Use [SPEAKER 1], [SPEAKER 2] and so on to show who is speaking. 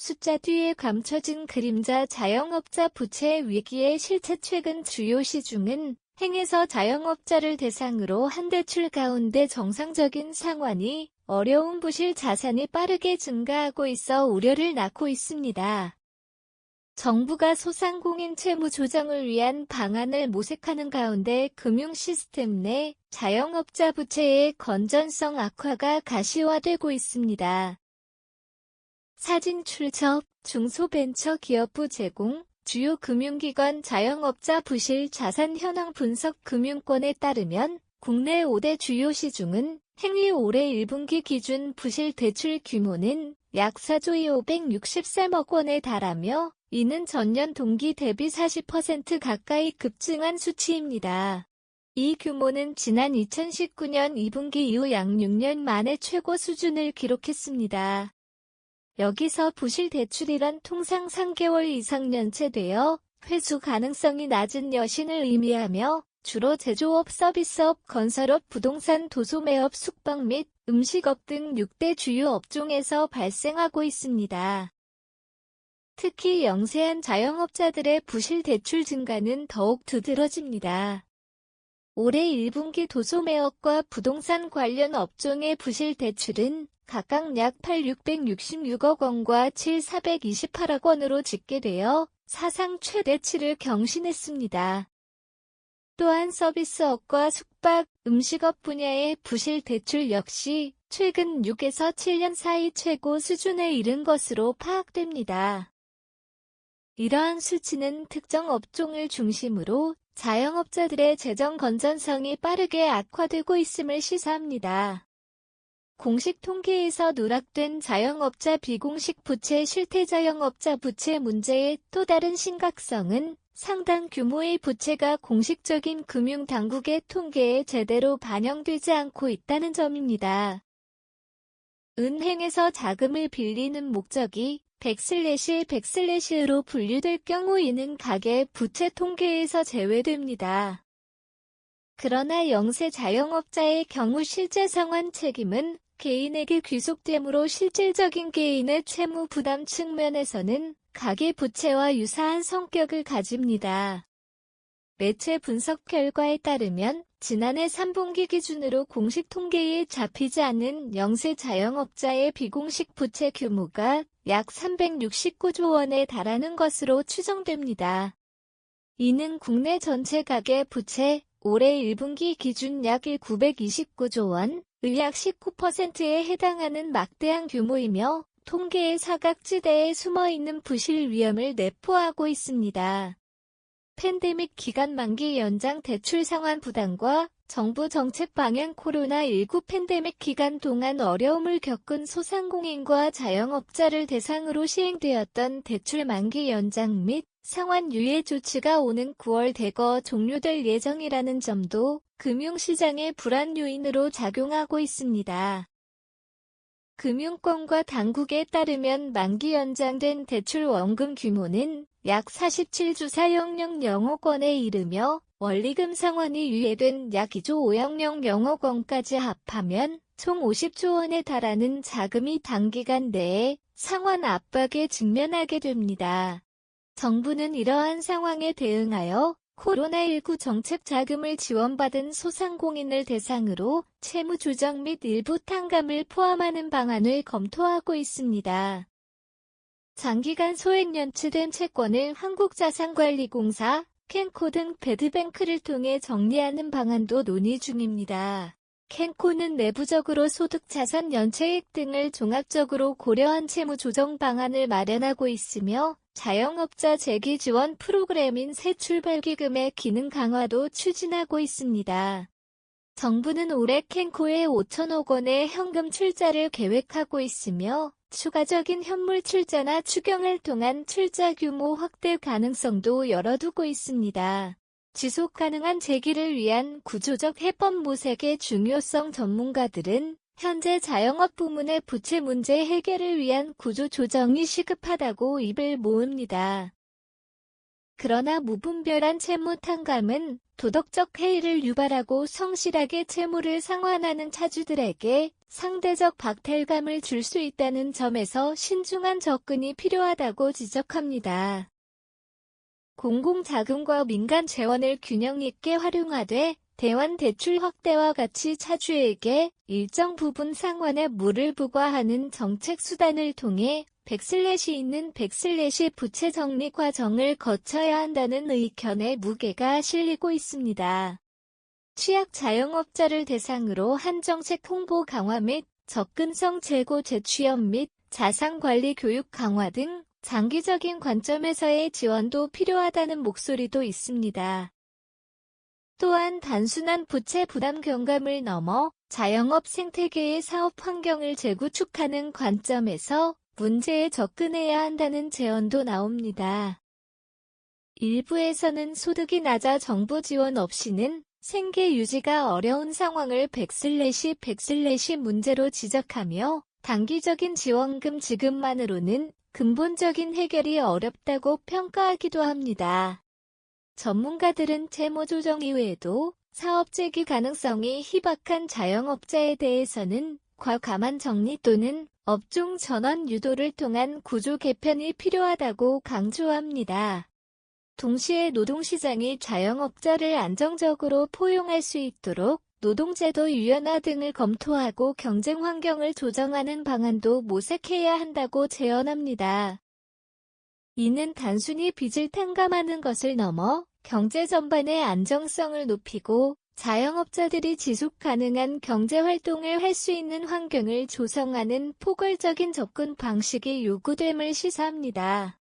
[SPEAKER 1] 숫자 뒤에 감춰진 그림자 자영업자 부채 위기의 실체. 최근 주요 시중은 행에서 자영업자를 대상으로 한 대출 가운데 정상적인 상환이 어려운 부실 자산이 빠르게 증가하고 있어 우려를 낳고 있습니다. 정부가 소상공인 채무 조정을 위한 방안을 모색하는 가운데 금융 시스템 내 자영업자 부채의 건전성 악화가 가시화되고 있습니다. 사진 출처 중소벤처기업부 제공, 주요 금융기관 자영업자 부실 자산 현황 분석. 금융권에 따르면 국내 5대 주요 시중은 행위 올해 1분기 기준 부실 대출 규모는 약 4조 563억 원에 달하며 이는 전년 동기 대비 40% 가까이 급증한 수치입니다. 이 규모는 지난 2019년 2분기 이후 약 6년 만에 최고 수준을 기록했습니다. 여기서 부실 대출이란 통상 3개월 이상 연체되어 회수 가능성이 낮은 여신을 의미하며 주로 제조업, 서비스업, 건설업, 부동산, 도소매업, 숙박 및 음식업 등 6대 주요 업종에서 발생하고 있습니다. 특히 영세한 자영업자들의 부실 대출 증가는 더욱 두드러집니다. 올해 1분기 도소매업과 부동산 관련 업종의 부실 대출은 각각 약 8,666억 원과 7,428억 원으로 집계되어 사상 최대치를 경신했습니다. 또한 서비스업과 숙박, 음식업 분야의 부실 대출 역시 최근 6에서 7년 사이 최고 수준에 이른 것으로 파악됩니다. 이러한 수치는 특정 업종을 중심으로 자영업자들의 재정 건전성이 빠르게 악화되고 있음을 시사합니다. 공식 통계에서 누락된 자영업자 비공식 부채 실태. 자영업자 부채 문제의 또 다른 심각성은 상당 규모의 부채가 공식적인 금융당국의 통계에 제대로 반영되지 않고 있다는 점입니다. 은행에서 자금을 빌리는 목적이 100/100/로 분류될 경우 이는 가계 부채 통계에서 제외됩니다. 그러나 영세 자영업자의 경우 실제 상환 책임은 개인에게 귀속되므로 실질적인 개인의 채무 부담 측면에서는 가계 부채와 유사한 성격을 가집니다. 매체 분석 결과에 따르면 지난해 3분기 기준으로 공식 통계에 잡히지 않은 영세 자영업자의 비공식 부채 규모가 약 369조 원에 달하는 것으로 추정됩니다. 이는 국내 전체 가계 부채 올해 1분기 기준 약 929조 원, 의 약 19%에 해당하는 막대한 규모이며 통계의 사각지대에 숨어있는 부실 위험을 내포하고 있습니다. 팬데믹 기간 만기 연장 대출 상환 부담과 정부 정책 방향. 코로나19 팬데믹 기간 동안 어려움을 겪은 소상공인과 자영업자를 대상으로 시행되었던 대출 만기 연장 및 상환 유예 조치가 오는 9월 대거 종료될 예정이라는 점도 금융시장의 불안 요인으로 작용하고 있습니다. 금융권과 당국에 따르면 만기 연장된 대출 원금 규모는 약 47조 4,000억 원에 이르며 원리금 상환이 유예된 약 2조 5,000억 원까지 합하면 총 50조 원에 달하는 자금이 단기간 내에 상환 압박에 직면하게 됩니다. 정부는 이러한 상황에 대응하여 코로나19 정책 자금을 지원받은 소상공인을 대상으로 채무 조정 및 일부 탕감을 포함하는 방안을 검토하고 있습니다. 장기간 소액 연체된 채권을 한국자산관리공사, 캔코 등 배드뱅크를 통해 정리하는 방안도 논의 중입니다. 캔코는 내부적으로 소득, 자산, 연체액 등을 종합적으로 고려한 채무 조정 방안을 마련하고 있으며 자영업자 재기 지원 프로그램인 새출발기금의 기능 강화도 추진하고 있습니다. 정부는 올해 캔코에 5천억 원의 현금 출자를 계획하고 있으며 추가적인 현물 출자나 추경을 통한 출자 규모 확대 가능성도 열어두고 있습니다. 지속가능한 재기를 위한 구조적 해법 모색의 중요성. 전문가들은 현재 자영업 부문의 부채 문제 해결을 위한 구조 조정이 시급하다고 입을 모읍니다. 그러나 무분별한 채무 탕감은 도덕적 해이를 유발하고 성실하게 채무를 상환하는 차주들에게 상대적 박탈감을 줄 수 있다는 점에서 신중한 접근이 필요하다고 지적합니다. 공공자금과 민간 재원을 균형 있게 활용하되 대환 대출 확대와 같이 차주에게 일정 부분 상환의 물을 부과하는 정책 수단을 통해 백슬래시 있는 백슬래시 부채 정리 과정을 거쳐야 한다는 의견에 무게가 실리고 있습니다. 취약 자영업자를 대상으로 한 정책 홍보 강화 및 접근성 제고 재취업 및 자산관리 교육 강화 등 장기적인 관점에서의 지원도 필요하다는 목소리도 있습니다. 또한 단순한 부채 부담 경감을 넘어 자영업 생태계의 사업 환경을 재구축하는 관점에서 문제에 접근해야 한다는 제언도 나옵니다. 일부에서는 소득이 낮아 정부 지원 없이는 생계 유지가 어려운 상황을 백슬래시 문제로 지적하며 단기적인 지원금 지급만으로는 근본적인 해결이 어렵다고 평가하기도 합니다. 전문가들은 채무 조정 이외에도 사업 재개 가능성이 희박한 자영업자에 대해서는 과감한 정리 또는 업종 전환 유도를 통한 구조 개편이 필요하다고 강조합니다. 동시에 노동시장이 자영업자를 안정적으로 포용할 수 있도록 노동제도 유연화 등을 검토하고 경쟁 환경을 조정하는 방안도 모색해야 한다고 제언합니다. 이는 단순히 빚을 탕감하는 것을 넘어 경제 전반의 안정성을 높이고 자영업자들이 지속 가능한 경제 활동을 할 수 있는 환경을 조성하는 포괄적인 접근 방식이 요구됨을 시사합니다.